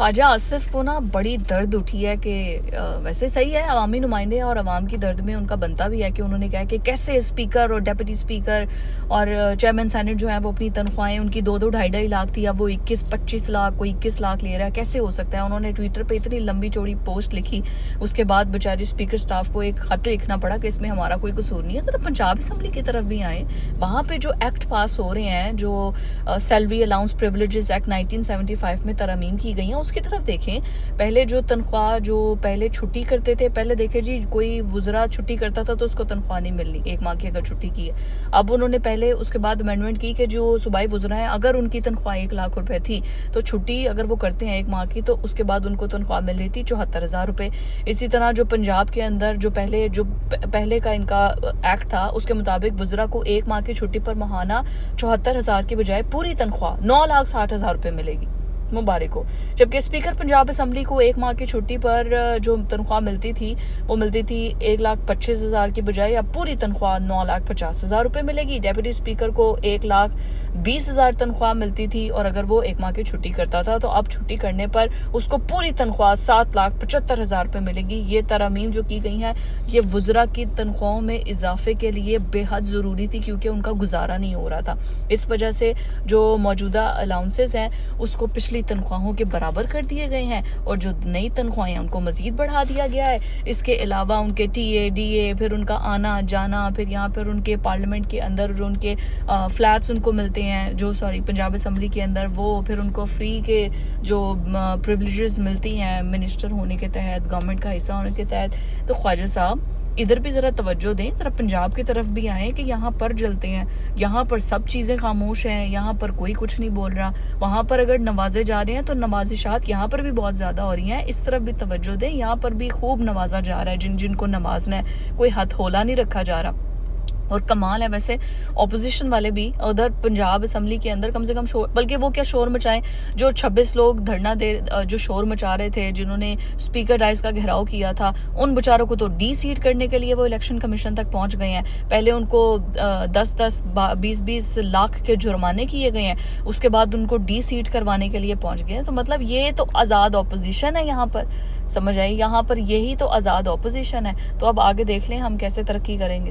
ख्वाजा आसिफ को ना बड़ी दर्द उठी है कि वैसे सही है, अवामी नुमाइंदे हैं और अवाम की दर्द में उनका बनता भी है कि उन्होंने कहा कि कैसे स्पीकर और डिप्टी स्पीकर और चेयरमैन सेनेट जो है वो अपनी तनख्वाहें उनकी 2-2 ढाई-ढाई लाख थी, अब वो 21-25 लाख, कोई 21 लाख ले रहा है, कैसे हो सकता है। उन्होंने ट्विटर पे इतनी लंबी चौड़ी पोस्ट लिखी, उसके बाद बेचारी स्पीकर स्टाफ को एक खत लिखना पड़ा कि इसमें हमारा कोई कसूर नहीं है। ज़रा पंजाब असम्बली की तरफ भी आए, वहाँ पे जो एक्ट पास हो रहे हैं, जो सैलरी अलाउंस प्रिविलेजेस एक्ट 1975 में तरमीम की गई हैं, उसकी तरफ देखें। पहले जो तनख्वाह, जो पहले छुट्टी करते थे, पहले देखें जी कोई वुज़रा छुट्टी करता था तो उसको तनख्वाह नहीं मिलनी, 1 माह की अगर छुट्टी की है। अब उन्होंने पहले उसके बाद अमेंडमेंट की कि जो सूबाई वुज़रा हैं, अगर उनकी तनख्वाह 1 लाख रुपए थी तो छुट्टी अगर वो करते हैं 1 माह की तो उसके बाद उनको तनख्वाह मिल रही थी 74,000 रुपये। इसी तरह जो पंजाब के अंदर जो पहले का इनका एक्ट था, उसके मुताबिक वुज़रा को 1 माह की छुट्टी पर माहाना 74,000 की बजाय पूरी तनख्वाह 9,60,000 रुपये मिलेगी। मुबारक हो। जबकि स्पीकर पंजाब असम्बली को 1 माह की छुट्टी पर जो तनख्वाह मिलती थी वो मिलती थी 1,25,000 की बजाय अब पूरी तनख्वाह 9,50,000 रुपये मिलेगी। डेप्यूटी स्पीकर को 1,20,000 तनख्वाह मिलती थी और अगर वो 1 माह की छुट्टी करता था तो अब छुट्टी करने पर उसको पूरी तनख्वाह 7,75,000 रुपये मिलेगी। ये तरमीम जो की गई हैं ये वुज़रा की तनख्वाहों में इजाफे के लिए बेहद ज़रूरी थी, क्योंकि उनका गुजारा नहीं हो रहा था। इस वजह से जो मौजूदा अलाउंसेस हैं उसको पिछली तनख्वाहों के बराबर कर दिए गए हैं और जो नई तनख्वाहें उनको मजीद बढ़ा दिया गया है। इसके अलावा उनके टीए डीए, फिर उनका आना जाना, फिर यहाँ पर उनके पार्लियामेंट के अंदर जो उनके फ्लैट्स उनको मिलते हैं, जो पंजाब असम्बली के अंदर, वो फिर उनको फ्री के जो प्रिविलेजेस मिलती हैं मिनिस्टर होने के तहत, गवर्नमेंट का हिस्सा होने के तहत। तो ख्वाजा साहब इधर भी ज़रा तवज्जो दें, ज़रा पंजाब की तरफ भी आएँ कि यहाँ पर जलते हैं, यहाँ पर सब चीज़ें खामोश हैं, यहाँ पर कोई कुछ नहीं बोल रहा। वहाँ पर अगर नवाजे जा रहे हैं तो नवाजिशात यहाँ पर भी बहुत ज़्यादा हो रही हैं। इस तरफ भी तवज्जो दें, यहाँ पर भी खूब नवाजा जा रहा है जिनको नवाजना है, कोई हथ होला नहीं रखा जा रहा। और कमाल है वैसे ऑपोजिशन वाले भी उधर पंजाब असम्बली के अंदर कम से कम शोर, बल्कि वो क्या शोर मचाएं, जो 26 लोग धरना दे जो शोर मचा रहे थे, जिन्होंने स्पीकर डाइस का घेराव किया था, उन बेचारों को तो डी सीट करने के लिए वो इलेक्शन कमीशन तक पहुंच गए हैं। पहले उनको 10-10 20-20 लाख के जुर्माने किए गए हैं, उसके बाद उनको डी सीट करवाने के लिए पहुंच गए हैं। तो मतलब ये तो आज़ाद ऑपोजिशन है यहाँ पर, समझ आई, यहाँ पर यही तो आज़ाद ऑपोजिशन है। तो अब आगे देख लें हम कैसे तरक्की करेंगे।